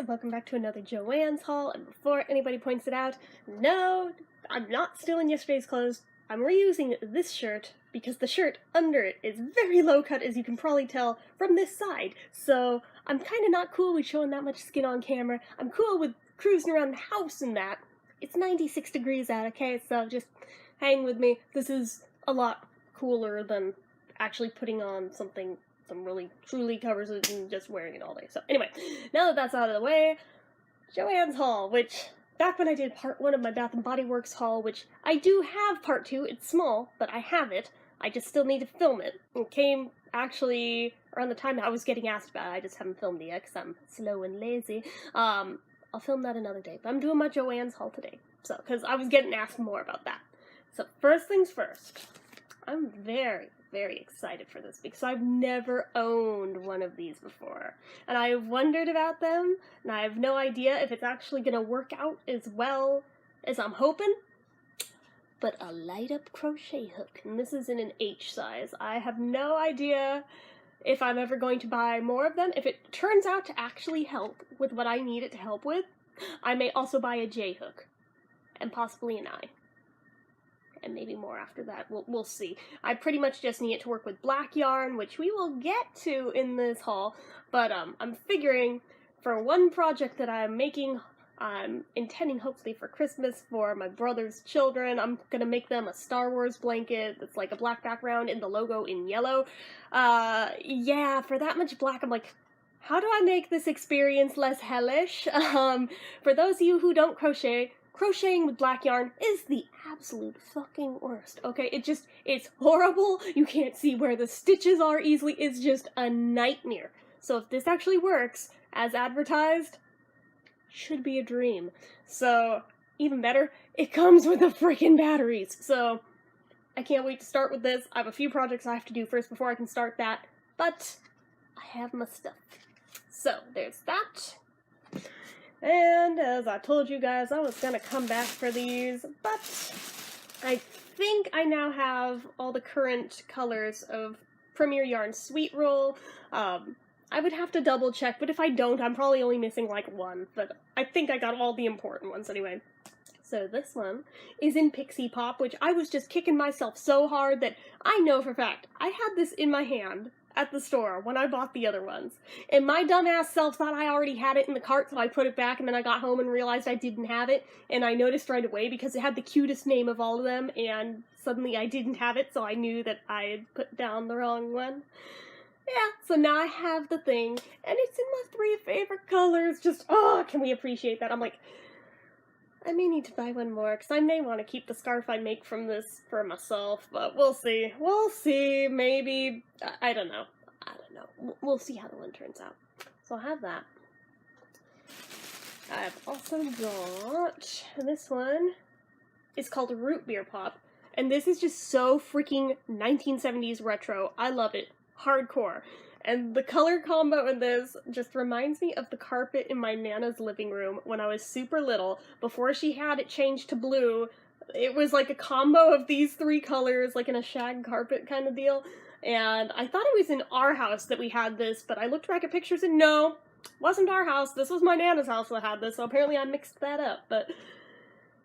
and welcome back to another JoAnn's haul. And before anybody points it out, no, I'm not stealing yesterday's clothes. I'm reusing this shirt because the shirt under it is very low cut, as you can probably tell from this side. So I'm kind of not cool with showing that much skin on camera. I'm cool with cruising around the house and that. It's 96 degrees out, okay? So just hang with me. This is a lot cooler than actually putting on something really truly covers it and just wearing it all day. So anyway, now that that's out of the way, JoAnn's haul, which back when I did part 1 of my Bath & Body Works haul, which I do have part 2, it's small, but I have it. I just still need to film it. It came actually around the time I was getting asked about it. I just haven't filmed it yet because I'm slow and lazy. I'll film that another day, but I'm doing my JoAnn's haul today. So, because I was getting asked more about that. So first things first, I'm very excited for this because I've never owned one of these before. And I've wondered about them, and I have no idea if it's actually going to work out as well as I'm hoping. But a light-up crochet hook, and this is in an H size. I have no idea if I'm ever going to buy more of them. If it turns out to actually help with what I need it to help with, I may also buy a J hook, and possibly an I. And maybe more after that. We'll see. I pretty much just need it to work with black yarn, which we will get to in this haul, but I'm figuring for one project that I'm making, I'm intending hopefully for Christmas for my brother's children. I'm gonna make them a Star Wars blanket that's like a black background and the logo in yellow. Yeah, for that much black, I'm like, how do I make this experience less hellish? For those of you who don't crochet, crocheting with black yarn is the absolute fucking worst, okay? It's horrible. You can't see where the stitches are easily. It's just a nightmare. So if this actually works, as advertised, should be a dream. So, even better, it comes with the freaking batteries. So, I can't wait to start with this. I have a few projects I have to do first before I can start that, but I have my stuff. So, there's that. And as I told you guys, I was gonna come back for these, but I think I now have all the current colors of Premier Yarn Sweet Roll. I would have to double check, but if I don't, I'm probably only missing like one, but I think I got all the important ones anyway. So this one is in Pixie Pop, which I was just kicking myself so hard that I know for a fact I had this in my hand at the store when I bought the other ones. And my dumbass self thought I already had it in the cart, so I put it back, and then I got home and realized I didn't have it, and I noticed right away because it had the cutest name of all of them, and suddenly I didn't have it, so I knew that I had put down the wrong one. Yeah, so now I have the thing, and it's in my 3 favorite colors. Just, oh, can we appreciate that? I'm like, I may need to buy one more, because I may want to keep the scarf I make from this for myself, but we'll see. We'll see, maybe. I don't know. We'll see how the one turns out. So I'll have that. I've also got, this one is called Root Beer Pop, and this is just so freaking 1970s retro. I love it. Hardcore. And the color combo in this just reminds me of the carpet in my Nana's living room when I was super little. Before she had it changed to blue, it was like a combo of these 3 colors, like in a shag carpet kind of deal. And I thought it was in our house that we had this, but I looked back at pictures and no, wasn't our house. This was my Nana's house that had this, so apparently I mixed that up. But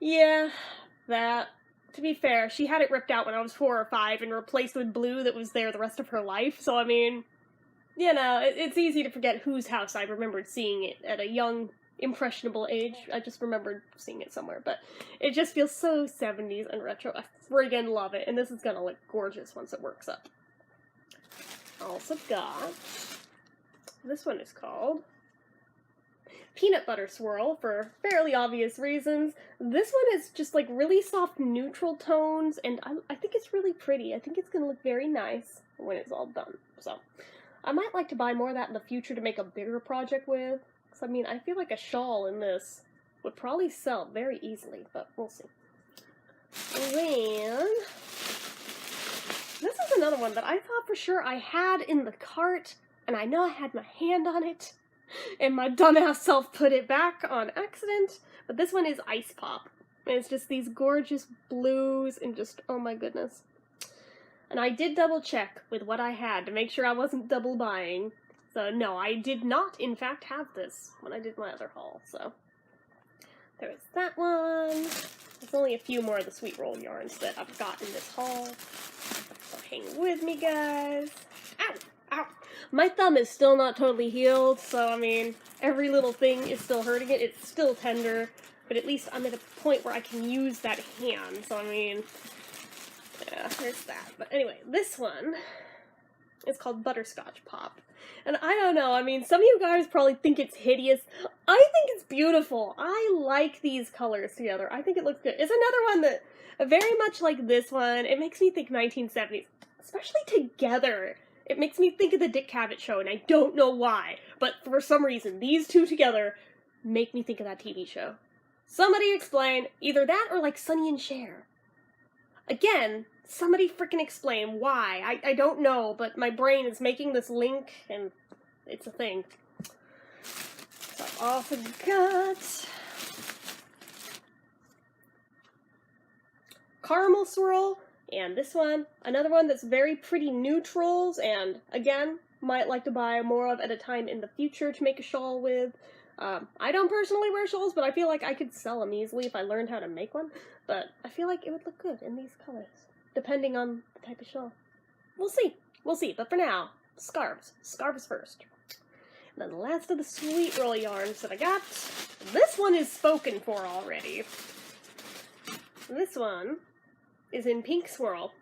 yeah, that... To be fair, she had it ripped out when I was 4 or 5 and replaced with blue that was there the rest of her life, so I mean, you know, it's easy to forget whose house I remembered seeing it at a young, impressionable age. I just remembered seeing it somewhere, but it just feels so 70s and retro. I friggin' love it, and this is gonna look gorgeous once it works up. I also got, this one is called Peanut Butter Swirl, for fairly obvious reasons. This one is just like really soft neutral tones, and I think it's really pretty. I think it's gonna look very nice when it's all done. So, I might like to buy more of that in the future to make a bigger project with. Because, I mean, I feel like a shawl in this would probably sell very easily, but we'll see. And then, this is another one that I thought for sure I had in the cart, and I know I had my hand on it, and my dumbass self put it back on accident, but this one is Ice Pop. And it's just these gorgeous blues, and just, oh my goodness. And I did double check with what I had to make sure I wasn't double buying. So no, I did not in fact have this when I did my other haul, so. There is that one. There's only a few more of the sweet roll yarns that I've got in this haul. So hang with me, guys. Ow! Ow! My thumb is still not totally healed, so I mean, every little thing is still hurting it. It's still tender, but at least I'm at a point where I can use that hand, so I mean, yeah, there's that. But anyway, this one is called Butterscotch Pop. And I don't know, I mean, some of you guys probably think it's hideous. I think it's beautiful. I like these colors together. I think it looks good. It's another one that, very much like this one, it makes me think 1970s. Especially together. It makes me think of the Dick Cavett Show, and I don't know why. But for some reason, these two together make me think of that TV show. Somebody explain, either that or like Sonny and Cher. Again, somebody frickin' explain why. I don't know, but my brain is making this link, and it's a thing. So I've also got Caramel Swirl, and this one, another one that's very pretty neutrals, and again, might like to buy more of at a time in the future to make a shawl with. I don't personally wear shawls, but I feel like I could sell them easily if I learned how to make one, but I feel like it would look good in these colors, depending on the type of shawl. We'll see. We'll see. But for now, scarves. Scarves first. And then the last of the sweet roll yarns that I got. This one is spoken for already. This one is in Pink Swirl.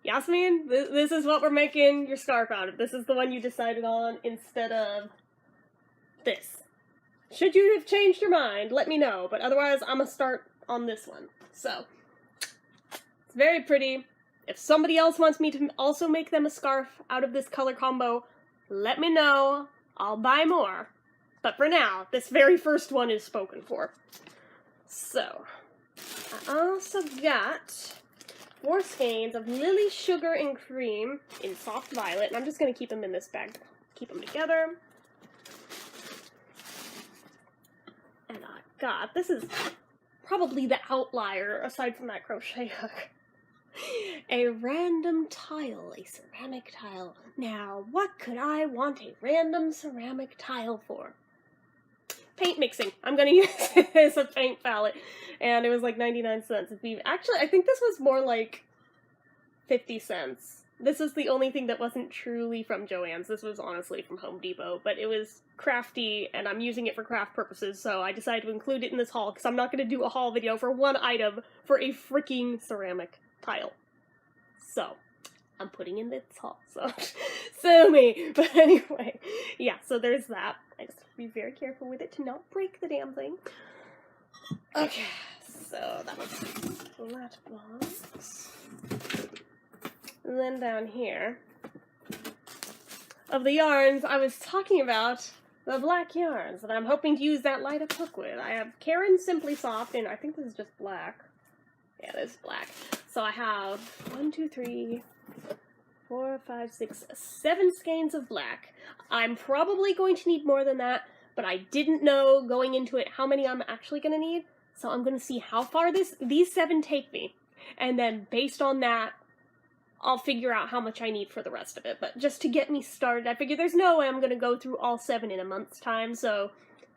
Yasmin, this is what we're making your scarf out of. This is the one you decided on instead of this. Should you have changed your mind, let me know. But otherwise, I'm gonna start on this one. So, it's very pretty. If somebody else wants me to also make them a scarf out of this color combo, let me know. I'll buy more. But for now, this very first one is spoken for. So, I also got 4 skeins of Lily Sugar and Cream in Soft Violet, and I'm just going to keep them in this bag to keep them together. And I got, this is probably the outlier aside from that crochet hook, a random tile, a ceramic tile. Now, what could I want a random ceramic tile for? Paint mixing. I'm gonna use it as a paint palette. And it was like 99 cents. Actually, I think this was more like 50 cents. This is the only thing that wasn't truly from JoAnn's. This was honestly from Home Depot, but it was crafty, and I'm using it for craft purposes, so I decided to include it in this haul, because I'm not going to do a haul video for one item for a freaking ceramic tile. So, I'm putting in this haul, so sue me! But anyway, yeah, so there's that. I just have to be very careful with it to not break the damn thing. Okay, so that was that box. And then down here, of the yarns, I was talking about the black yarns, and I'm hoping to use that light up hook with. I have Karen Simply Soft, and I think this is just black. Yeah, this is black. So I have 1, 2, 3, 4, 5, 6, 7 skeins of black. I'm probably going to need more than that, but I didn't know going into it how many I'm actually going to need, so I'm going to see how far these 7 take me. And then based on that, I'll figure out how much I need for the rest of it. But just to get me started, I figure there's no way I'm going to go through all 7 in a month's time, so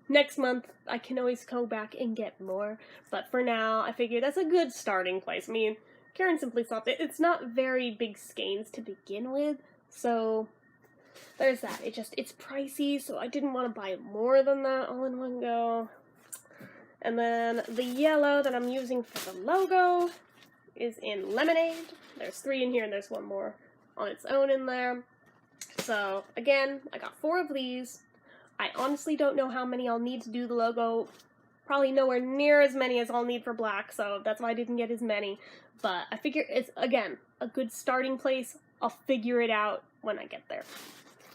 next month I can always go back and get more. But for now, I figure that's a good starting place. I mean, Karen Simply Soft, it's not very big skeins to begin with, so there's that. It's pricey, so I didn't want to buy more than that all in one go. And then the yellow that I'm using for the logo is in Lemonade. There's 3 in here, and there's 1 more on its own in there. So, again, I got 4 of these. I honestly don't know how many I'll need to do the logo. Probably nowhere near as many as I'll need for black, so that's why I didn't get as many. But I figure it's, again, a good starting place. I'll figure it out when I get there.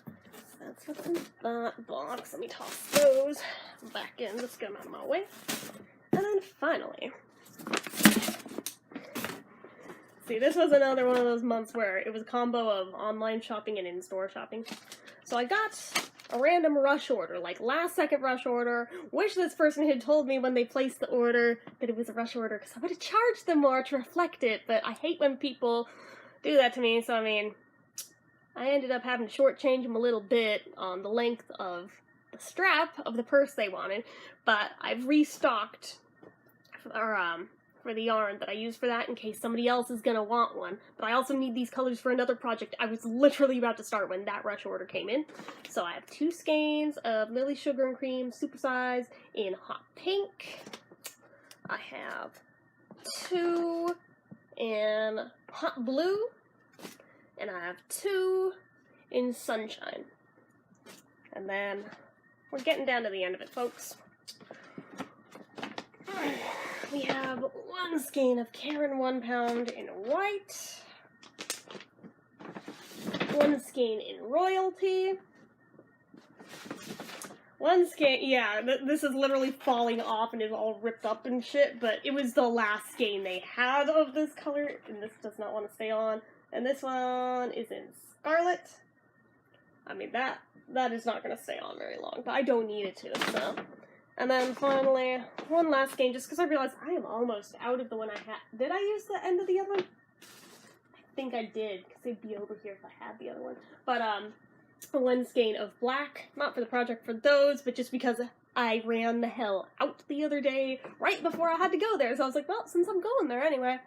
So that's what's in that box. Let me toss those back in. Just get them out of my way. And then finally, see, this was another one of those months where it was a combo of online shopping and in-store shopping. So I got a random rush order, like last-second rush order. Wish this person had told me when they placed the order that it was a rush order, because I would have charged them more to reflect it, but I hate when people do that to me, so I mean, I ended up having to shortchange them a little bit on the length of the strap of the purse they wanted, but I've restocked for the yarn that I use for that in case somebody else is gonna want one. But I also need these colors for another project I was literally about to start when that rush order came in. So I have 2 skeins of Lily Sugar and Cream Supersize in hot pink. I have 2 in hot blue, and I have 2 in sunshine. And then we're getting down to the end of it, folks. We have 1 skein of Karen 1 pound in white, 1 skein in royalty, 1 skein, yeah, this is literally falling off and is all ripped up and shit, but it was the last skein they had of this color, and this does not want to stay on. And this one is in scarlet. I mean, that is not going to stay on very long, but I don't need it to, so. And then finally, 1 last skein, just because I realized I am almost out of the one I had. Did I use the end of the other one? I think I did, because it'd be over here if I had the other one. But, 1 skein of black, not for the project for those, but just because I ran the hell out the other day, right before I had to go there. So I was like, well, since I'm going there anyway,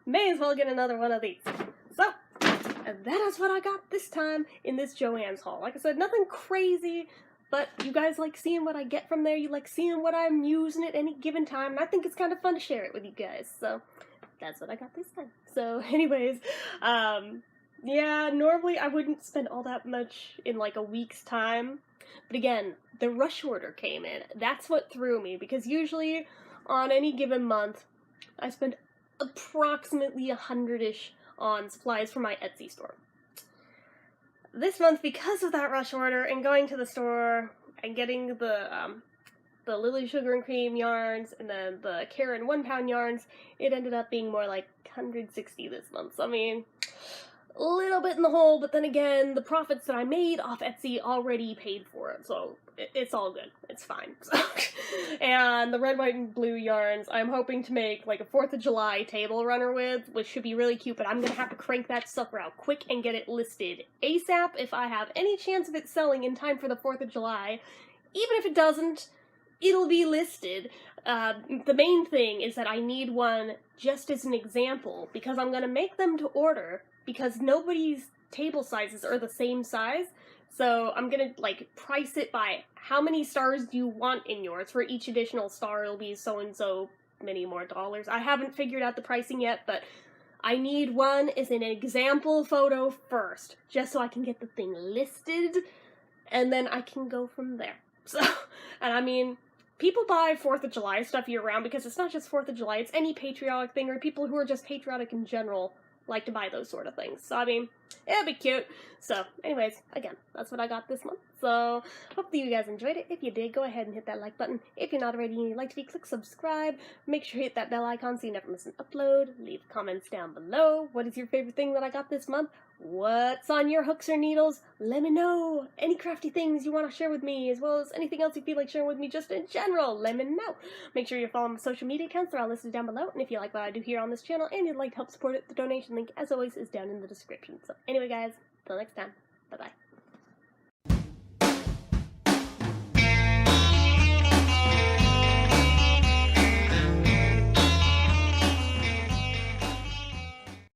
may as well get another one of these. So, and that is what I got this time in this JoAnn's haul. Like I said, nothing crazy, but you guys like seeing what I get from there. You like seeing what I'm using at any given time, and I think it's kind of fun to share it with you guys. So, that's what I got this time. So, anyways, yeah, normally I wouldn't spend all that much in like a week's time. But again, the rush order came in. That's what threw me, because usually on any given month, I spend approximately 100-ish on supplies for my Etsy store. This month, because of that rush order and going to the store and getting the Lily Sugar and Cream yarns and then the Karen 1 pound yarns, it ended up being more like 160 this month. So, I mean, a little bit in the hole, but then again, the profits that I made off Etsy already paid for it, so it's all good. It's fine. So, and the red, white, and blue yarns, I'm hoping to make like a 4th of July table runner with, which should be really cute, but I'm gonna have to crank that sucker out quick and get it listed ASAP if I have any chance of it selling in time for the 4th of July. Even if it doesn't, it'll be listed. The main thing is that I need one just as an example, because I'm gonna make them to order, because nobody's table sizes are the same size, so I'm gonna, like, price it by how many stars do you want in yours. For each additional star, it'll be so-and-so many more dollars. I haven't figured out the pricing yet, but I need one as an example photo first, just so I can get the thing listed, and then I can go from there. So, and I mean, people buy 4th of July stuff year-round, because it's not just 4th of July, it's any patriotic thing, or people who are just patriotic in general like to buy those sort of things. So, I mean, it'll be cute. So, anyways, again, that's what I got this month. So, hopefully you guys enjoyed it. If you did, go ahead and hit that like button. If you're not already and you'd like to be, click subscribe. Make sure you hit that bell icon so you never miss an upload. Leave comments down below. What is your favorite thing that I got this month? What's on your hooks or needles? Let me know. Any crafty things you want to share with me, as well as anything else you feel like sharing with me just in general, let me know. Make sure you follow my social media accounts. They're all listed down below. And if you like what I do here on this channel and you'd like to help support it, the donation link, as always, is down in the description. So anyway, guys, till next time, bye-bye.